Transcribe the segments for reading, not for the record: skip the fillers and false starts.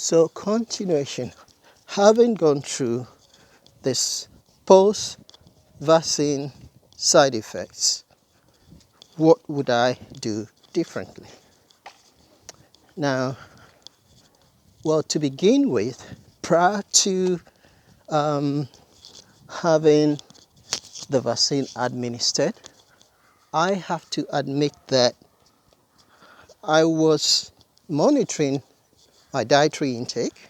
So continuation, having gone through this post-vaccine side effects, what would I do differently? Now, well, to begin with, prior to having the vaccine administered, I have to admit that I was monitoring my dietary intake.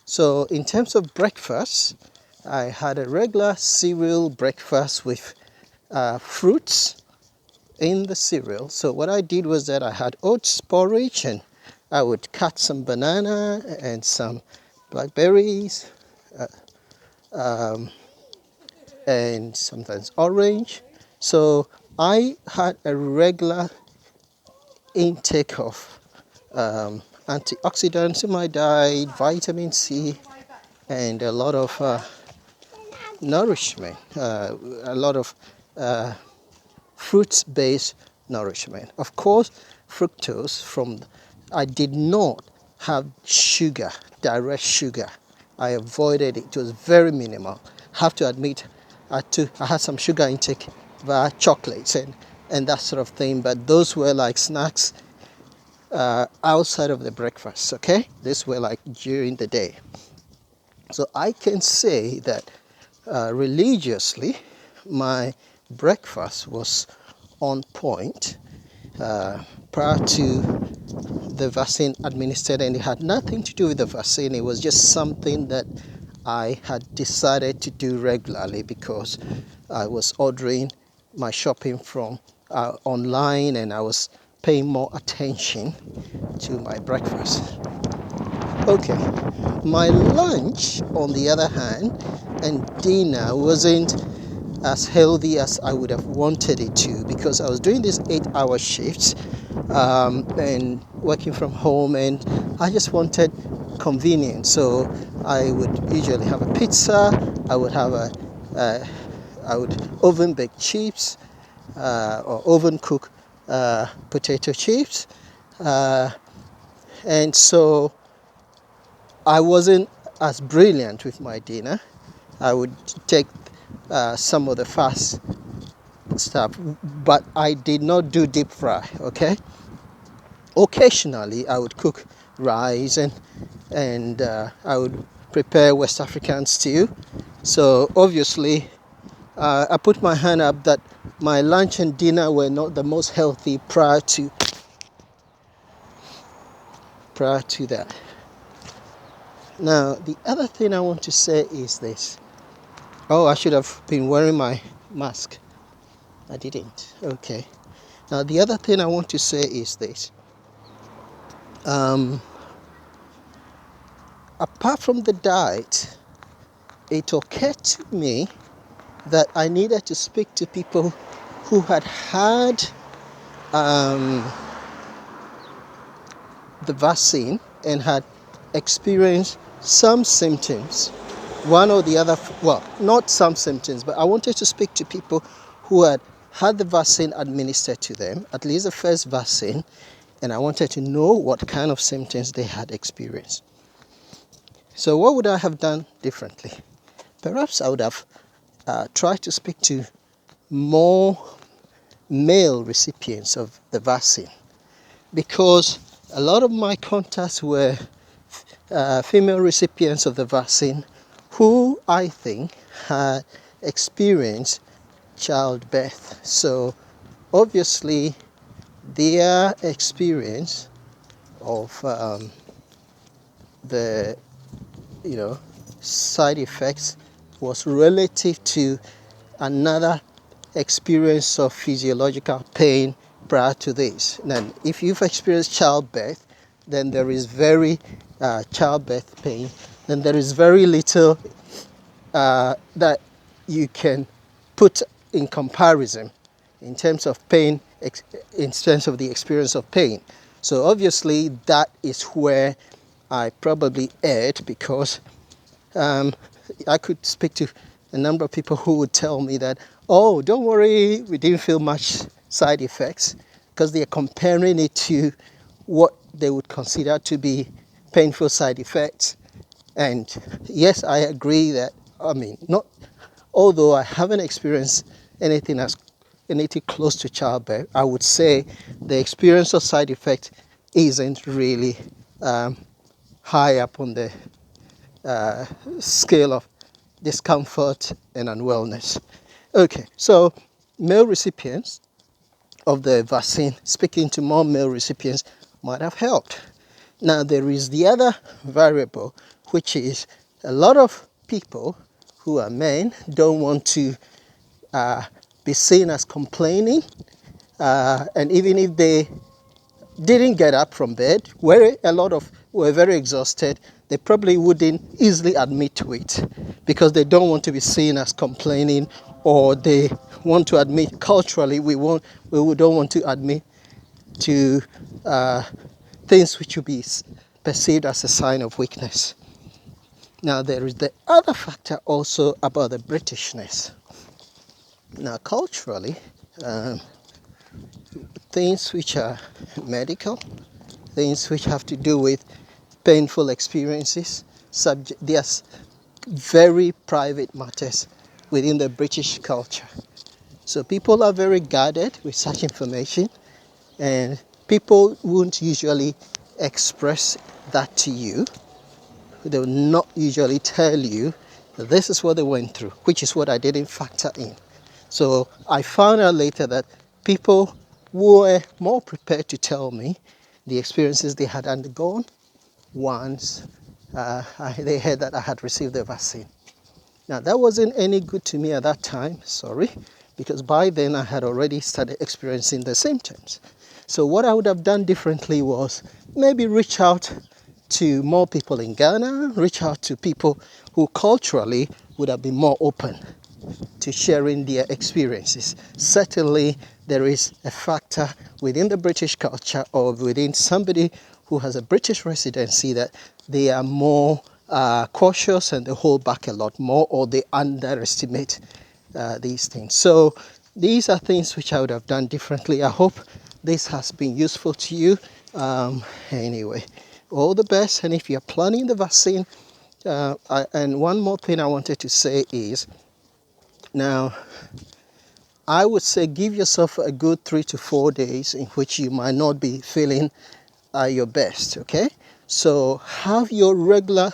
So in terms of breakfast, I had a regular cereal breakfast with fruits in the cereal. So what I did was that I had oats porridge, and I would cut some banana and some blackberries and sometimes orange. So I had a regular intake of antioxidants in my diet, vitamin C, and a lot of nourishment, a lot of fruits-based nourishment. Of course, fructose I did not have sugar, direct sugar. I avoided it. It was very minimal. Have to admit, I had some sugar intake via chocolates and that sort of thing, but those were like snacks outside of the breakfast, okay? These were like during the day. So I can say that religiously, my breakfast was on point prior to the vaccine administered, and it had nothing to do with the vaccine. It was just something that I had decided to do regularly because I was ordering my shopping from online, and I was paying more attention to my breakfast. Okay, my lunch, on the other hand, and dinner wasn't as healthy as I would have wanted it to, because I was doing these 8-hour shifts and working from home, and I just wanted convenience. So I would usually have a pizza, I would have I would oven bake chips or oven cook potato chips, and so I wasn't as brilliant with my dinner. I would take some of the fast stuff, but I did not do deep fry, okay? Occasionally, I would cook rice and I would prepare West African stew. So obviously, I put my hand up that my lunch and dinner were not the most healthy prior to that. Now, the other thing I want to say is this. Oh, I should have been wearing my mask. I didn't. Okay. Now, the other thing I want to say is this. Apart from the diet, it occurred to me that I needed to speak to people who had the vaccine and had experienced some symptoms, one or the other. Well, not some symptoms, but I wanted to speak to people who had the vaccine administered to them, at least the first vaccine, and I wanted to know what kind of symptoms they had experienced. So what would I have done differently? Perhaps I would have tried to speak to more male recipients of the vaccine, because a lot of my contacts were female recipients of the vaccine who I think had experienced childbirth. So obviously their experience of the side effects was relative to another experience of physiological pain prior to this. Now, if you've experienced childbirth, then there is childbirth pain, then there is very little that you can put in comparison in terms of pain, in terms of the experience of pain. So obviously that is where I probably erred, because I could speak to a number of people who would tell me that, oh, don't worry, we didn't feel much side effects, because they are comparing it to what they would consider to be painful side effects. And yes, I agree that, I mean, not, although I haven't experienced anything close to childbirth, I would say the experience of side effect isn't really um, high up on the uh, scale of discomfort and unwellness. Okay, so male recipients of the vaccine, speaking to more male recipients might have helped. Now, there is the other variable, which is a lot of people who are men don't want to uh, be seen as complaining, and even if they didn't get up from bed, where a lot of were very exhausted, they probably wouldn't easily admit to it because they don't want to be seen as complaining, or they want to admit culturally we don't want to admit to uh, things which would be perceived as a sign of weakness. Now, there is the other factor also about the Britishness. Now, culturally, um, things which are medical, things which have to do with painful experiences, they are very private matters within the British culture. So people are very guarded with such information, and people won't usually express that to you. They will not usually tell you that this is what they went through, which is what I didn't factor in. So I found out later that people were more prepared to tell me the experiences they had undergone once they heard that I had received the vaccine. Now, that wasn't any good to me at that time, sorry, because by then I had already started experiencing the symptoms. So what I would have done differently was maybe reach out to more people in Ghana, reach out to people who culturally would have been more open to sharing their experiences. Certainly, there is a factor within the British culture or within somebody who has a British residency that they are more cautious and they hold back a lot more, or they underestimate these things. So these are things which I would have done differently. I hope this has been useful to you. Anyway, all the best. And if you're planning the vaccine, and one more thing I wanted to say is, now, I would say give yourself a good 3 to 4 days in which you might not be feeling your best, okay? So have your regular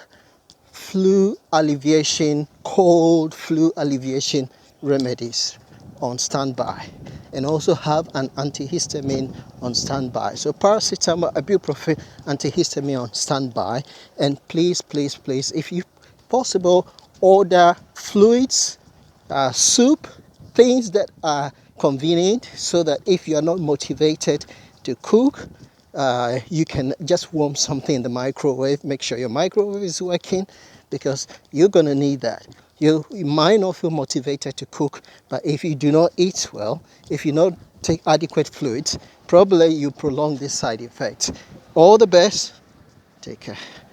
flu alleviation, cold flu alleviation remedies on standby, and also have an antihistamine on standby. So paracetamol, ibuprofen, antihistamine on standby. And please, please, please, if you possible, order fluids, soup, things that are convenient, so that if you are not motivated to cook, you can just warm something in the microwave. Make sure your microwave is working, because you're going to need that. You might not feel motivated to cook, but if you do not eat well, if you don't take adequate fluids, probably you prolong this side effect. All the best. Take care.